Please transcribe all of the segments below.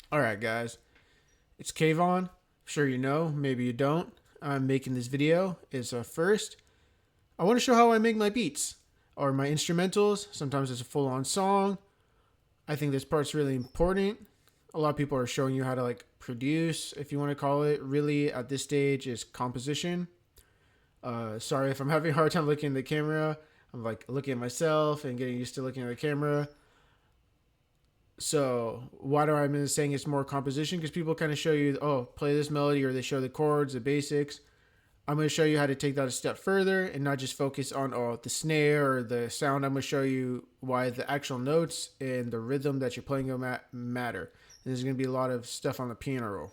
Alright guys, it's Kayvon. Sure you know, maybe you don't. I'm making this video. First, I want to show how I make my beats or my instrumentals. Sometimes it's a full on song. I think this part's really important. A lot of people are showing you how to like produce, if you want to call it. Really, at this stage, is composition. Sorry if I'm having a hard time looking at the camera. I'm like looking at myself and getting used to looking at the camera. So why do I mean saying it's more composition? Because people kind of show you, oh, play this melody, or they show the chords, the basics. I'm going to show you how to take that a step further and not just focus on the snare or the sound. I'm going to show you why the actual notes and the rhythm that you're playing matter. And there's going to be a lot of stuff on the piano roll.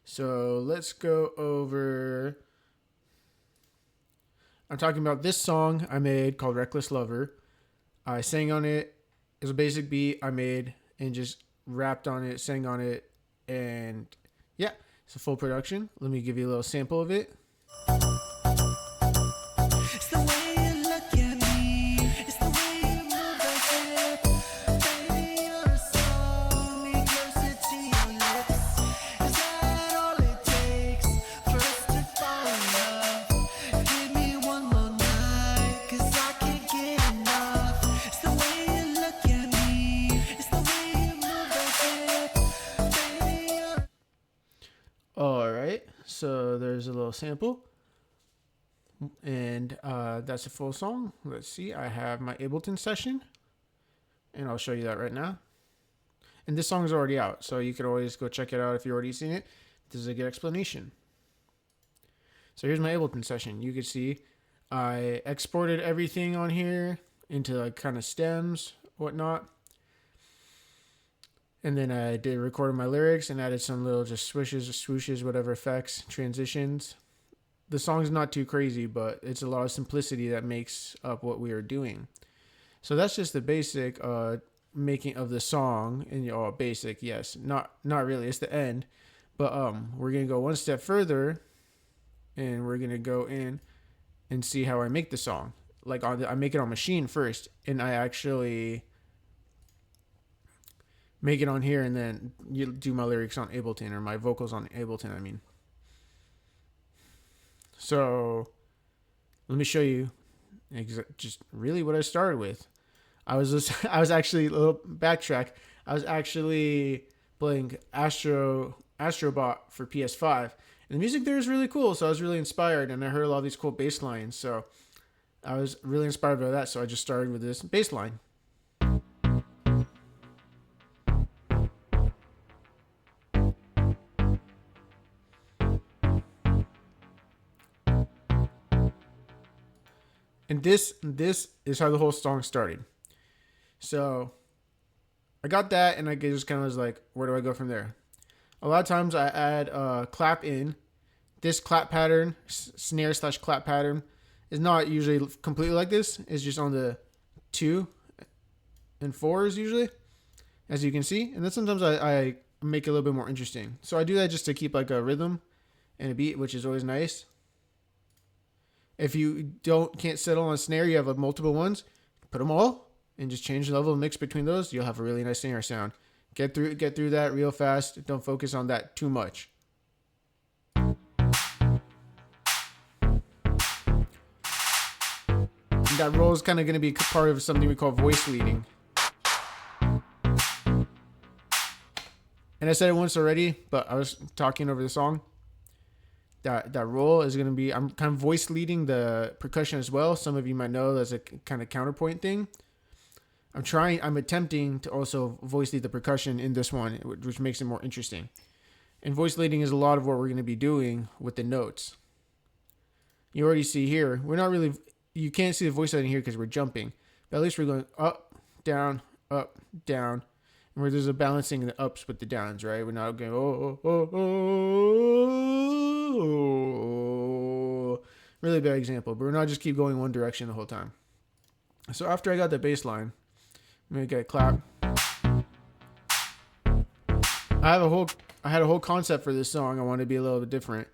So let's go over. I'm talking about this song I made called Reckless Lover. I sang on it. It's a basic beat I made and just rapped on it, sang on it, and yeah, it's a full production. Let me give you a little sample of it. It's the way you look at me. It's the way you move that hip. Baby, you're a song. Me closer to your lips. Is that all it takes for us to fall in love? Give me one more night, 'cause I can't get enough. It's the way you look at me. It's the way you move that hip. Baby, you're... All right, so there's a little sample. And that's a full song. Let's see. I have my Ableton session, and I'll show you that right now. And this song is already out, so you could always go check it out if you've already seen it. This is a good explanation. So here's my Ableton session. You can see I exported everything on here into like kind of stems, whatnot. And then I did recorded my lyrics and added some little just swishes, swooshes, whatever effects, transitions. The song's not too crazy, but it's a lot of simplicity that makes up what we are doing. So that's just the basic making of the song. And basic, yes, not really. It's the end, but we're gonna go one step further, and we're gonna go in and see how I make the song. Like I make it on Machine first, and I actually make it on here, and then you do my lyrics on Ableton, or my vocals on Ableton. I mean. So let me show you just really what I started with. I was actually a little backtrack. I was actually playing Astrobot for PS5, and the music there is really cool. So I was really inspired, and I heard a lot of these cool bass lines. So I was really inspired by that. So I just started with this bass line. And this is how the whole song started. So I got that, and I just kind of was like, where do I go from there? A lot of times I add a clap in. This clap pattern, snare / clap pattern, is not usually completely like this. It's just on the 2 and 4s usually, as you can see. And then sometimes I make it a little bit more interesting. So I do that just to keep like a rhythm and a beat, which is always nice. If you can't settle on a snare, you have multiple ones, put them all and just change the level of mix between those. You'll have a really nice snare sound. Get through that real fast. Don't focus on that too much. And that roll is kind of going to be part of something we call voice leading. And I said it once already, but I was talking over the song. That roll is going to be, I'm kind of voice leading the percussion as well. Some of you might know that's a kind of counterpoint thing. I'm attempting to also voice lead the percussion in this one, which makes it more interesting. And voice leading is a lot of what we're going to be doing with the notes. You already see here, you can't see the voice leading here because we're jumping, but at least we're going up, down, where there's a balancing the ups with the downs, right? We're not going, really bad example, but we're not just keep going one direction the whole time. So after I got the bass line, I'm gonna get a clap. I had a whole concept for this song. I wanted to be a little bit different.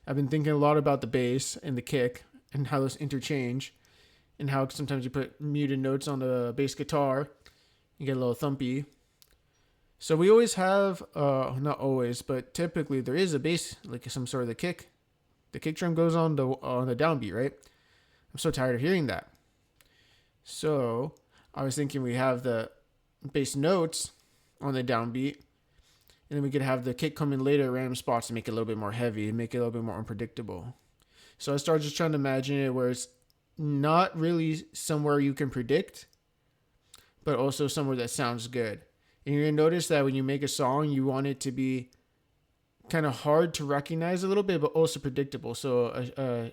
I've been thinking a lot about the bass and the kick and how those interchange, and how sometimes you put muted notes on the bass guitar, you get a little thumpy. So we always have, not always, but typically there is a bass, like some sort of the kick. The kick drum goes on the downbeat, right? I'm so tired of hearing that. So I was thinking we have the bass notes on the downbeat, and then we could have the kick come in later at random spots to make it a little bit more heavy and make it a little bit more unpredictable. So I started just trying to imagine it where it's not really somewhere you can predict, but also somewhere that sounds good. And you're gonna notice that when you make a song, you want it to be kind of hard to recognize a little bit, but also predictable. So a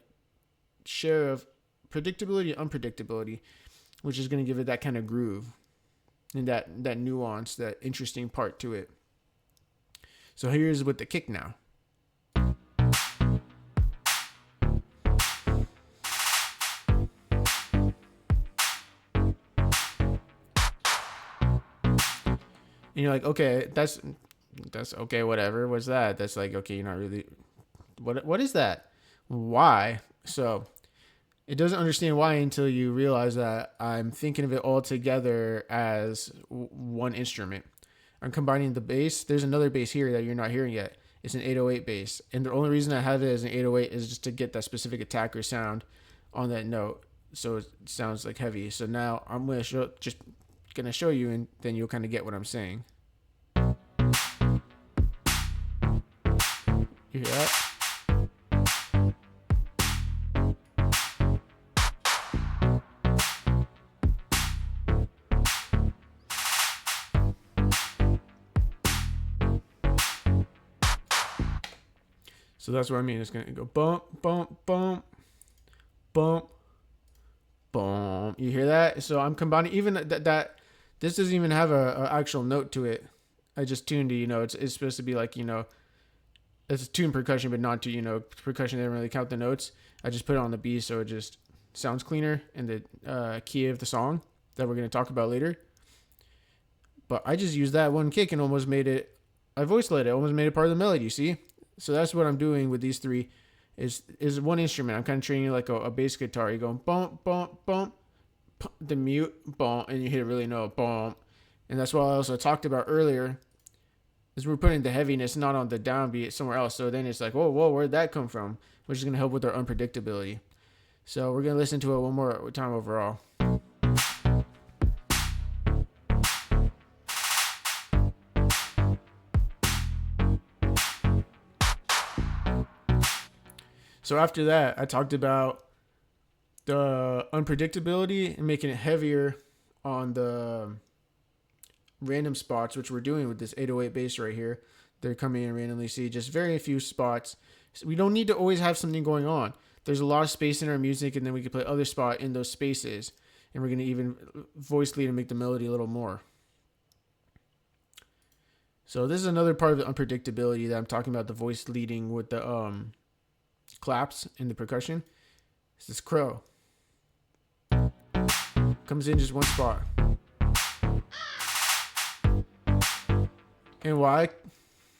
share of predictability and unpredictability, which is going to give it that kind of groove and that nuance, that interesting part to it. So here's with the kick now. And you're like, okay, that's okay, whatever. What's that? That's like, okay, you're not really, what is that? Why? So it doesn't understand why until you realize that I'm thinking of it all together as one instrument. I'm combining the bass. There's another bass here that you're not hearing yet. It's an 808 bass. And the only reason I have it as an 808 is just to get that specific attacker sound on that note. So it sounds like heavy. So now I'm going to show you, and then you'll kind of get what I'm saying. You hear that? So that's what I mean. It's going to go bump, bump, bump, bump, bump. You hear that? So I'm combining even that this doesn't even have a actual note to it. I just tuned it, it's supposed to be like, it's a tune percussion, but not to, percussion. They don't really count the notes. I just put it on the B so it just sounds cleaner in the key of the song that we're going to talk about later. But I just used that one kick and almost made it, I voice let it, almost made it part of the melody, see? So that's what I'm doing with these three is one instrument. I'm kind of treating it like a bass guitar. You're going bump, bump, bump, the mute, bump, and you hit a really note, bump. And that's what I also talked about earlier is we're putting the heaviness not on the downbeat somewhere else. So then it's like, whoa, where'd that come from? Which is going to help with our unpredictability. So we're going to listen to it one more time overall. So after that, I talked about the unpredictability and making it heavier on the random spots, which we're doing with this 808 bass right here. They're coming in randomly. See, just very few spots. So we don't need to always have something going on. There's a lot of space in our music, and then we can play other spot in those spaces. And we're going to even voice lead and make the melody a little more. So this is another part of the unpredictability that I'm talking about, the voice leading with the claps and the percussion. It's this crow. Comes in just one spot. And why?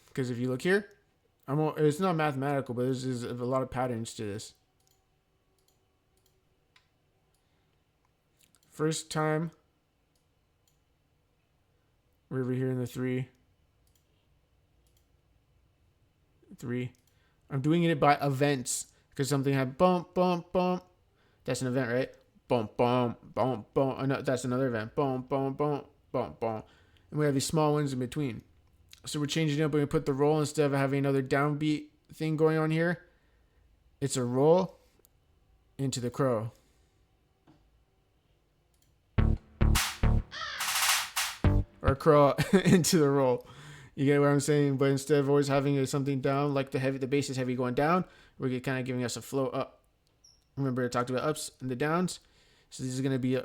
Because if you look here, it's not mathematical, but there's a lot of patterns to this. First time, we're over here in the three. I'm doing it by events because something had bump, bump, bump. That's an event, right? Bump, bump, bump, bump. Oh, no, that's another event. Bump, bump, bump, bump, bump. And we have these small ones in between. So we're changing it up and we put the roll instead of having another downbeat thing going on here. It's a roll into the crow. Or crow into the roll. You get what I'm saying? But instead of always having something down, like the bass is heavy going down, we're kind of giving us a flow up. Remember I talked about ups and the downs? So this is going to be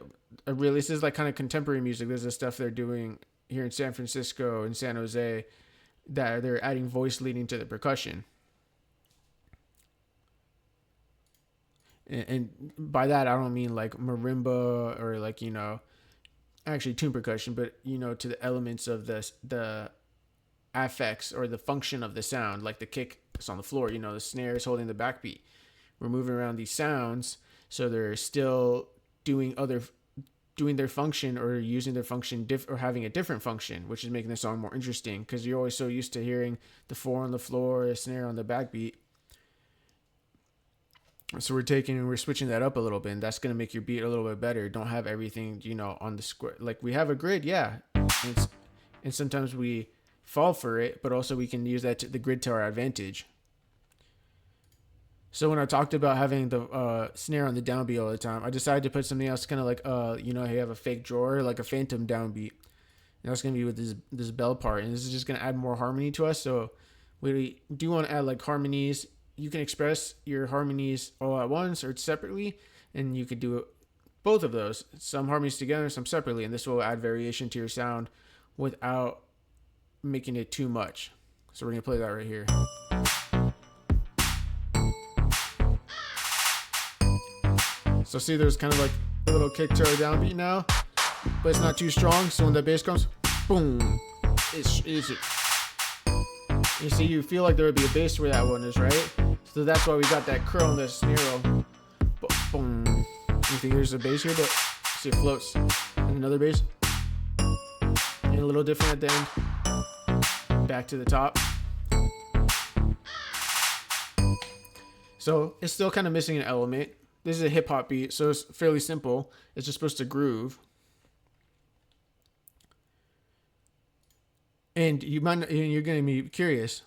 this is like kind of contemporary music. This is the stuff they're doing here in San Francisco and San Jose that they're adding voice leading to the percussion. And by that, I don't mean like marimba or like, actually tune percussion, but, to the elements of the affects or the function of the sound, like the kick is on the floor, the snare is holding the backbeat. We're moving around these sounds, so they're still doing other doing their function or using their function or having a different function, which is making the song more interesting because you're always so used to hearing the 4 on the floor, a snare on the backbeat. So we're switching that up a little bit, and that's going to make your beat a little bit better. Don't have everything, on the square. Like we have a grid, yeah. And sometimes we fall for it, but also we can use the grid to our advantage. So when I talked about having the snare on the downbeat all the time, I decided to put something else kind of like, you have a fake drawer, like a phantom downbeat. And that's going to be with this bell part. And this is just going to add more harmony to us. So we do want to add like harmonies. You can express your harmonies all at once or separately. And you could do both of those. Some harmonies together, some separately. And this will add variation to your sound without making it too much. So we're going to play that right here. So see, there's kind of like a little kick to our downbeat now, but it's not too strong. So when the bass comes, boom, it's you see, you feel like there would be a bass where that one is, right? So that's why we got that curl in the snare roll. Boom. You think there's a bass here, but see it floats. And another bass. And a little different at the end. Back to the top. So it's still kind of missing an element. This is a hip hop beat, so it's fairly simple. It's just supposed to groove. And you're going to be curious.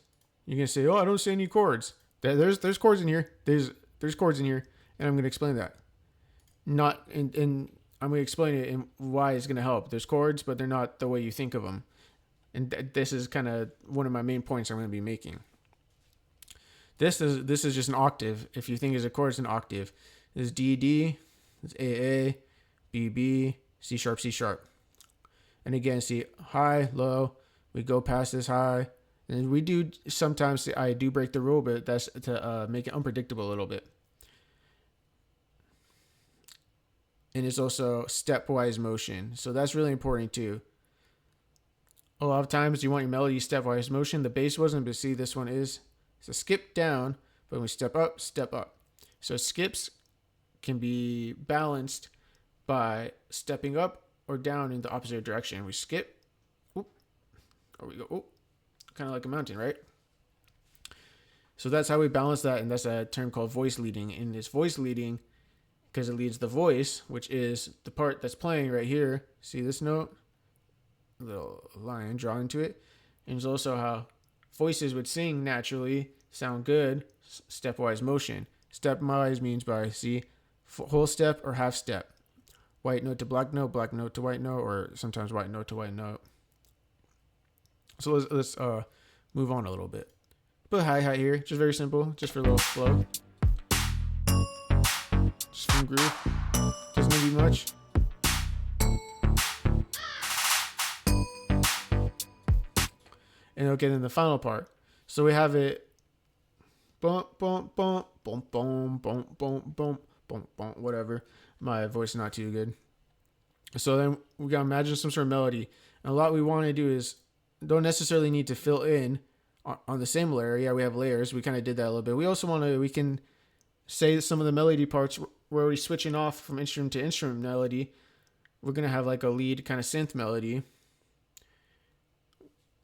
You're going to say, "Oh, I don't see any chords." There's chords in here. There's chords in here, and I'm going to explain that. And I'm going to explain it and why it's going to help. There's chords, but they're not the way you think of them. And this is kind of one of my main points I'm going to be making. This is just an octave. If you think it's a chord, it's an octave. This is D, D, this is A, B, B, C sharp, C sharp. And again, see, high, low, we go past this high. And we do sometimes, I do break the rule, but that's to make it unpredictable a little bit. And it's also stepwise motion. So that's really important too. A lot of times you want your melody stepwise motion. The bass wasn't, but see, this one is. It's a skip down, but when we step up, step up. So skips can be balanced by stepping up or down in the opposite direction. We skip, whoop, or we go, whoop, kind of like a mountain, right? So that's how we balance that, and that's a term called voice leading. And it's voice leading because it leads the voice, which is the part that's playing right here. See this note? A little line drawn into it. And it's also how voices would sing naturally, sound good, stepwise motion. Stepwise means by, see, whole step or half step. White note to black note to white note, or sometimes white note to white note. So let's move on a little bit. Put a hi-hat here, just very simple, just for a little flow. Just from groove. Doesn't need to be much. And okay, then the final part. So we have it bump, bump, bump, bump, bump, bump, bump, bump, bump, bump, whatever. My voice is not too good. So then we gotta imagine some sort of melody. And a lot we want to do is don't necessarily need to fill in on the same layer. Yeah, we have layers. We kind of did that a little bit. We also we can say some of the melody parts where we're switching off from instrument to instrument melody. We're gonna have like a lead kind of synth melody.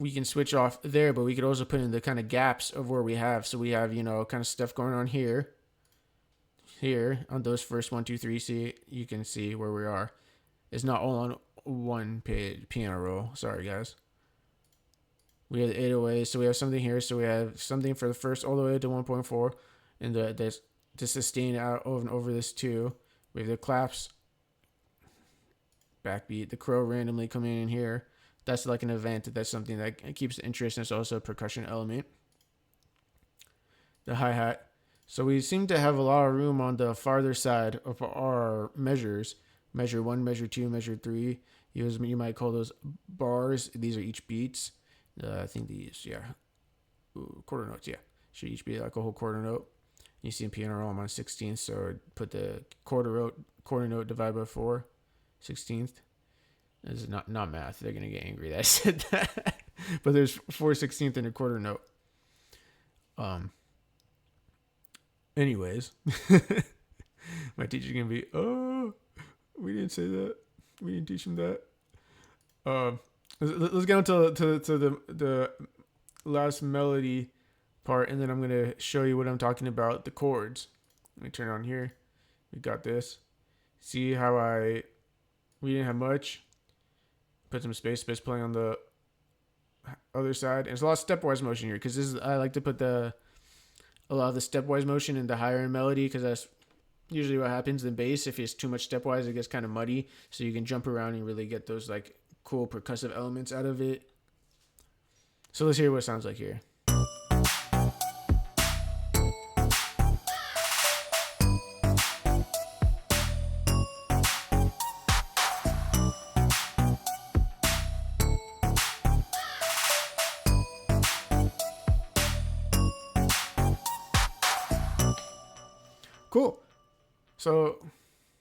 We can switch off there, but we could also put in the kind of gaps of where we have. So we have, kind of stuff going on here on those first 1, 2, 3. See, you can see where we are. It's not all on one page piano roll. Sorry, guys. We have the 808, so we have something here. So we have something for the first all the way to 1.4, and the to sustain out over this 2. We have the claps, backbeat, the crow randomly coming in here. That's like an event. That's something that keeps the interest, and it's also a percussion element. The hi-hat. So we seem to have a lot of room on the farther side of our measures. Measure 1, measure 2, measure 3. You might call those bars. These are each beats. I think these, yeah. Ooh, quarter notes, yeah. Should each be like a whole quarter note. You see in piano roll, I'm on 16th, so put the quarter note divided by 4, 16th. This is not math. They're going to get angry that I said that. But there's 4/16 and a quarter note. Anyways. My teacher's going to be, oh, we didn't say that. We didn't teach him that. Let's get on to the last melody part, and then I'm gonna show you what I'm talking about. The chords. Let me turn it on here. We got this. See how we didn't have much. Put some space playing on the other side. And there's a lot of stepwise motion here because I like to put a lot of the stepwise motion in the higher end melody because that's usually what happens in bass. If it's too much stepwise, it gets kind of muddy. So you can jump around and really get those like cool percussive elements out of it. So let's hear what it sounds like here. Cool. So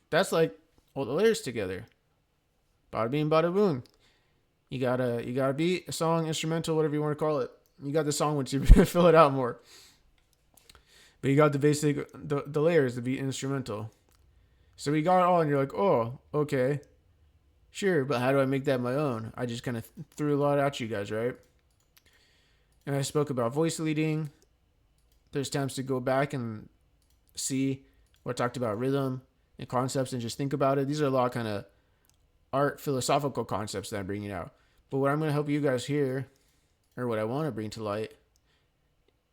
that's like all the layers together. Bada bing, bada boom. You got a beat, a song, instrumental, whatever you want to call it. You got the song once you fill it out more. But you got the basic, the layers, the beat, instrumental. So we got it all, and you're like, oh, okay, sure, but how do I make that my own? I just kind of threw a lot at you guys, right? And I spoke about voice leading. There's times to go back and see what I talked about rhythm and concepts and just think about it. These are a lot of kind of art philosophical concepts that I'm bringing out. But what I'm going to help you guys here, or what I want to bring to light,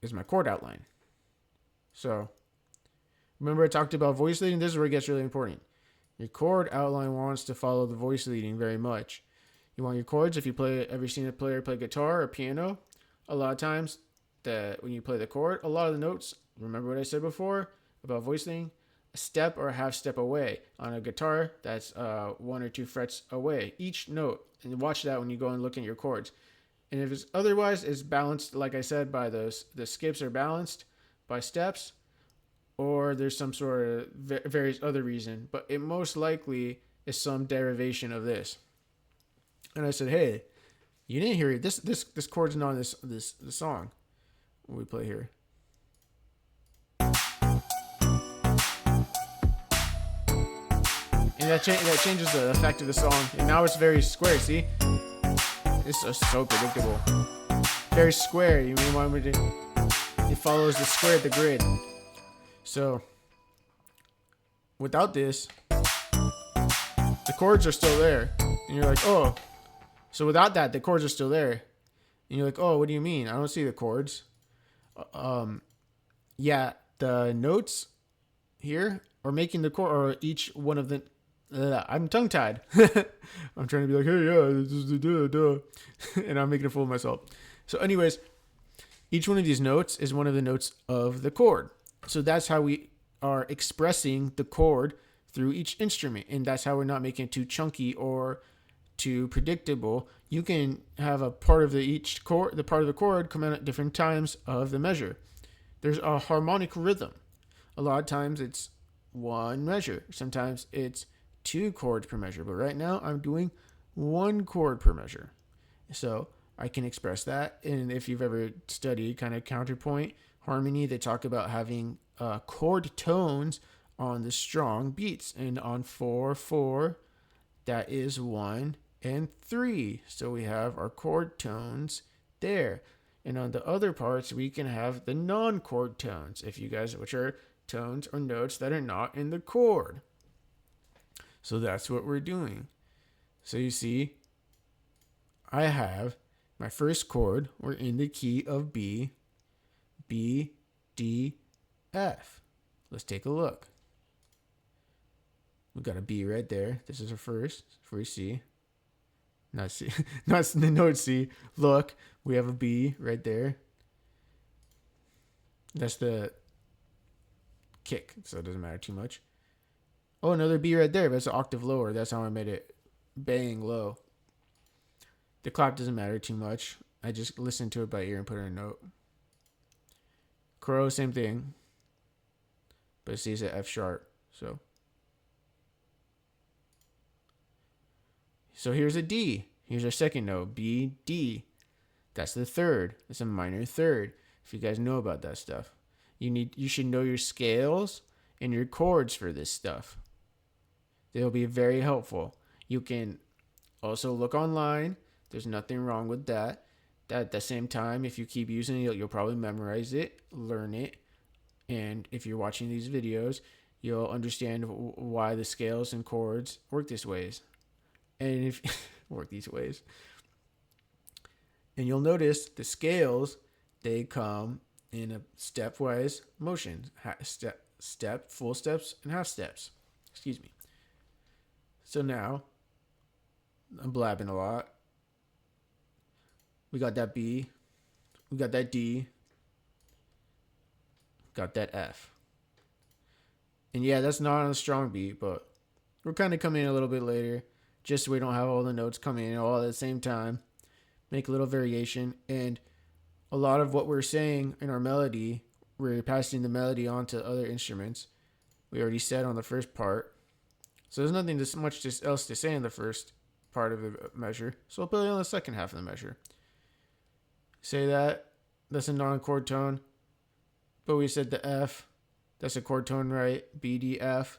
is my chord outline. So remember I talked about voice leading? This is where it gets really important. Your chord outline wants to follow the voice leading very much. You want your chords, if you ever seen a player play guitar or piano, a lot of times that when you play the chord, a lot of the notes, remember what I said before about voice leading? A step or a half step away. On a guitar, that's 1 or 2 frets away, each note. And watch that when you go and look at your chords. And if it's otherwise, it's balanced, like I said, by the skips are balanced by steps, or there's some sort of various other reason, but it most likely is some derivation of this. And I said, hey, you didn't hear it. This chord's not on this song. What we play here. And that changes the effect of the song. And now it's very square, see? It's so predictable. Very square. You may want me to... It follows the square of the grid. So, without this, the chords are still there. And you're like, oh. So without that, the chords are still there. And you're like, oh, what do you mean? I don't see the chords. Yeah, the notes here are making the chord, or each one of the... I'm tongue-tied. I'm trying to be like, hey, yeah, this is the and I'm making a fool of myself. So anyways, each one of these notes is one of the notes of the chord. So that's how we are expressing the chord through each instrument. And that's how we're not making it too chunky or too predictable. You can have a part of the part of the chord come out at different times of the measure. There's a harmonic rhythm. A lot of times it's one measure. Sometimes it's 2 chords per measure. But right now I'm doing 1 chord per measure. So I can express that. And if you've ever studied kind of counterpoint harmony, they talk about having chord tones on the strong beats. And on 4/4, that is 1 and 3. So we have our chord tones there. And on the other parts, we can have the non-chord tones, which are tones or notes that are not in the chord. So that's what we're doing. So you see, I have my first chord. We're in the key of B, B, D, F. Let's take a look. We got a B right there. This is our first C. Not C, not the note C. Look, we have a B right there. That's the kick, so it doesn't matter too much. Oh, another B right there, but it's an octave lower. That's how I made it bang low. The clap doesn't matter too much. I just listen to it by ear and put in a note. Crow, same thing. But it sees at F sharp. So here's a D. Here's our second note. B, D. That's the third. It's a minor third. If you guys know about that stuff. You should know your scales and your chords for this stuff. They'll be very helpful. You can also look online. There's nothing wrong with that. At the same time, if you keep using it, you'll probably memorize it, learn it, and if you're watching these videos, you'll understand why the scales and chords work this ways, and if work these ways. And you'll notice the scales, they come in a stepwise motion, step, full steps, and half steps. Excuse me. So now, I'm blabbing a lot. We got that B, we got that D, got that F. And yeah, that's not on a strong beat, but we're kind of coming in a little bit later, just so we don't have all the notes coming in all at the same time. Make a little variation, and a lot of what we're saying in our melody, we're passing the melody on to other instruments. We already said on the first part, so there's nothing much else to say in the first part of the measure. So I'll put it on the second half of the measure. Say that. That's a non-chord tone, but we said the F. That's a chord tone, right? B, D, F.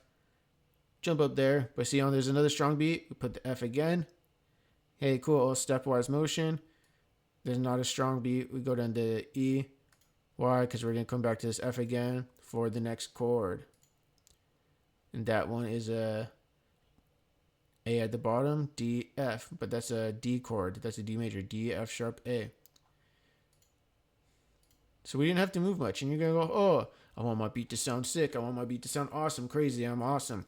Jump up there, but see, there's another strong beat. We put the F again. Hey, cool. Stepwise motion. There's not a strong beat. We go down to E. Why? Because we're going to come back to this F again for the next chord. And that one is a at the bottom, D, F. But that's a D chord. That's a D major. D, F sharp, A. So we didn't have to move much. And you're going to go, oh, I want my beat to sound sick. I want my beat to sound awesome, crazy. I'm awesome.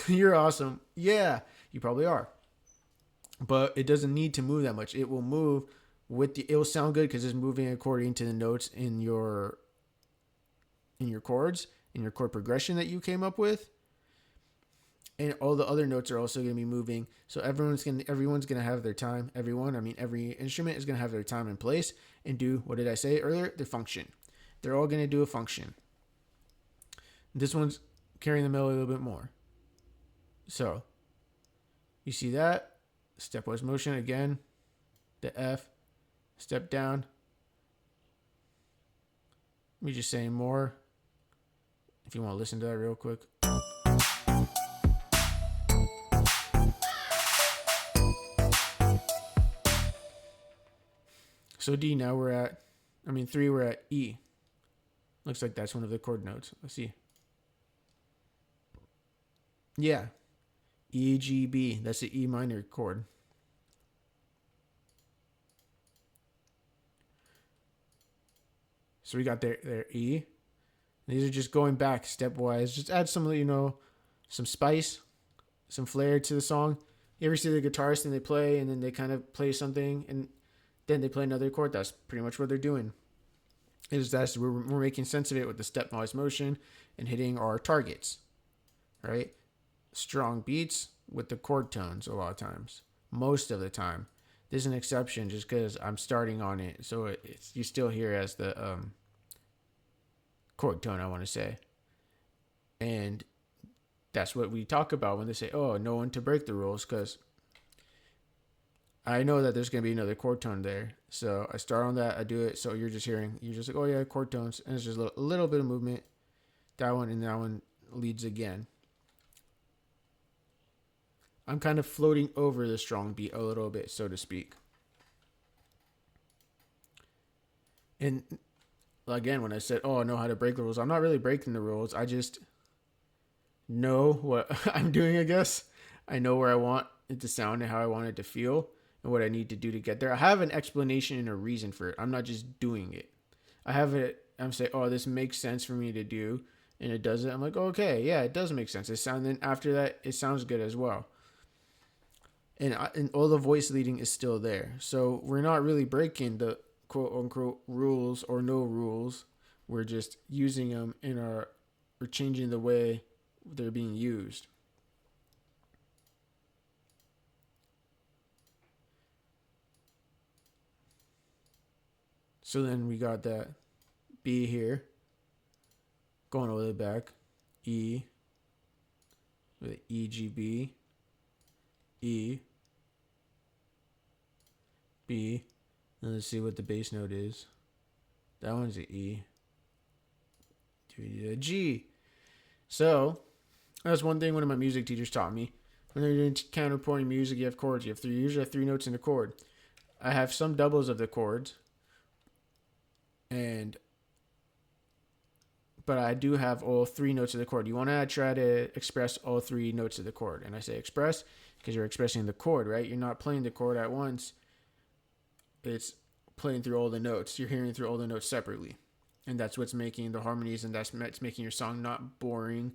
You're awesome. Yeah, you probably are. But it doesn't need to move that much. It will move it will sound good because it's moving according to the notes in your chords, in your chord progression that you came up with. And all the other notes are also going to be moving. So everyone's going to have their time. Every instrument is going to have their time and place and do, what did I say earlier? Their function. They're all going to do a function. This one's carrying the melody a little bit more. So you see that? Stepwise motion again. The F. Step down. Let me just say more. If you want to listen to that real quick. So D, now we're at, 3, we're at E. Looks like that's one of the chord notes. Let's see. Yeah. E, G, B. That's the E minor chord. So we got their E. These are just going back stepwise. Just add some, some spice, some flair to the song. You ever see the guitarist and they play and then they kind of play something and then they play another chord? That's pretty much what they're doing. We're making sense of it with the stepwise motion and hitting our targets, right? Strong beats with the chord tones a lot of times. Most of the time. There's an exception just because I'm starting on it. So you still hear as the chord tone, I want to say. And that's what we talk about when they say, oh, no one to break the rules, because I know that there's going to be another chord tone there. So I start on that, I do it. So you're just like, oh yeah, chord tones. And it's just a little bit of movement. That one and that one leads again. I'm kind of floating over the strong beat a little bit, so to speak. And again, when I said, oh, I know how to break the rules, I'm not really breaking the rules. I just know what I'm doing, I guess. I know where I want it to sound and how I want it to feel and what I need to do to get there. I have an explanation and a reason for it. I'm not just doing it. I'm saying, oh, this makes sense for me to do, and it does it. I'm like, oh, okay, yeah, it does make sense. Then after that, it sounds good as well. And all the voice leading is still there. So we're not really breaking the quote unquote rules or no rules. We're just using them we're changing the way they're being used. So then we got that B here, going all the way back, E, with E, G, B, E, B, and let's see what the bass note is. That one's an E, a G. So that's one thing one of my music teachers taught me. When you're doing counterpoint music, you have chords. You usually have three notes in a chord. I have some doubles of the chords, and but I do have all three notes of the chord. You want to try to express all three notes of the chord, and I say express because you're expressing the chord, right? You're not playing the chord at once. It's playing through all the notes. You're hearing through all the notes separately, and that's what's making the harmonies, and that's making your song not boring.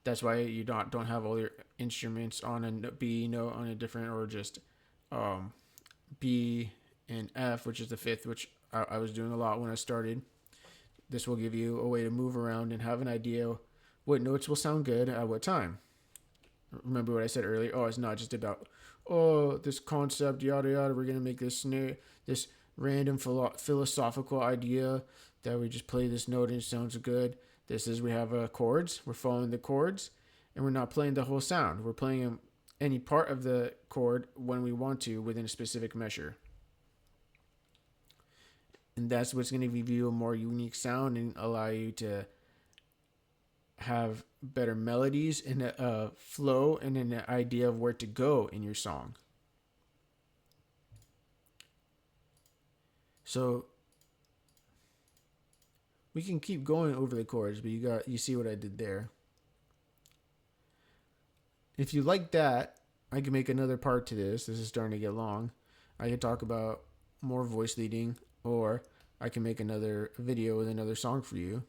That's why you don't have all your instruments on a B note on a different, or just um, B and F, which is the fifth, which I was doing a lot when I started. This will give you a way to move around and have an idea what notes will sound good at what time. Remember what I said earlier? Oh, it's not just about, oh, this concept, yada yada. We're gonna make this random philosophical idea that we just play this note and it sounds good. This is, we have chords. We're following the chords, and we're not playing the whole sound. We're playing any part of the chord when we want to within a specific measure. And that's what's going to give you a more unique sound and allow you to have better melodies and a flow and an idea of where to go in your song. So we can keep going over the chords, but you see what I did there. If you like that, I can make another part to this. This is starting to get long. I could talk about more voice leading, or I can make another video with another song for you.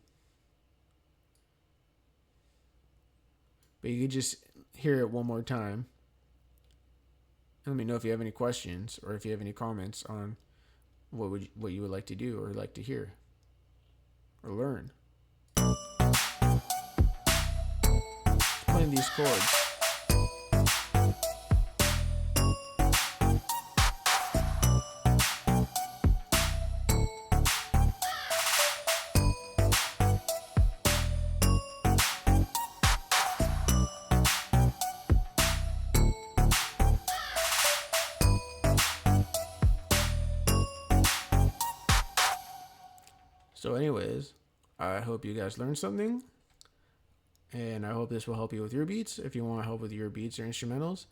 But you could just hear it one more time. Let me know if you have any questions or if you have any comments on what you would like to do or like to hear or learn. Playing these chords. So anyways, I hope you guys learned something, and I hope this will help you with your beats. If you want help with your beats or instrumentals,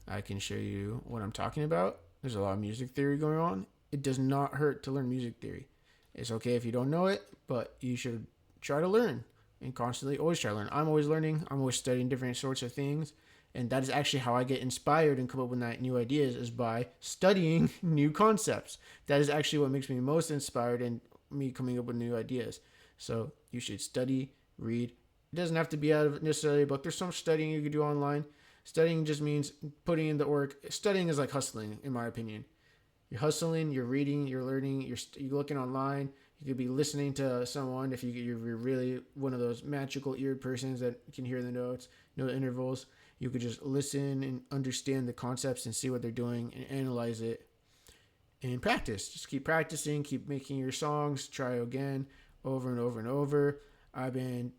I can show you what I'm talking about. There's a lot of music theory going on. It does not hurt to learn music theory. It's okay if you don't know it, but you should try to learn and constantly always try to learn. I'm always learning. I'm always studying different sorts of things. And that is actually how I get inspired and come up with new ideas, is by studying new concepts. That is actually what makes me most inspired and me coming up with new ideas. So you should study, read. It doesn't have to be out of necessarily a book. There's some studying you can do online. Studying just means putting in the work. Studying is like hustling, in my opinion. You're hustling, you're reading, you're learning, you're looking online. You could be listening to someone if you're really one of those magical eared persons that can hear the notes, know the intervals. You could just listen and understand the concepts and see what they're doing and analyze it and practice. Just keep practicing, keep making your songs, try again over and over and over. I've been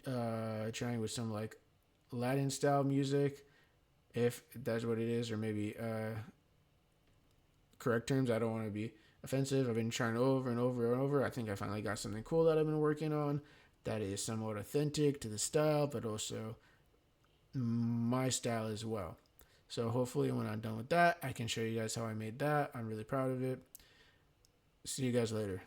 trying with some like Latin style music, if that's what it is, or maybe correct terms. I don't want to be offensive. I've been trying over and over and over. I think I finally got something cool that I've been working on that is somewhat authentic to the style, but also my style as well. So hopefully when I'm done with that, I can show you guys how I made that. I'm really proud of it. See you guys later.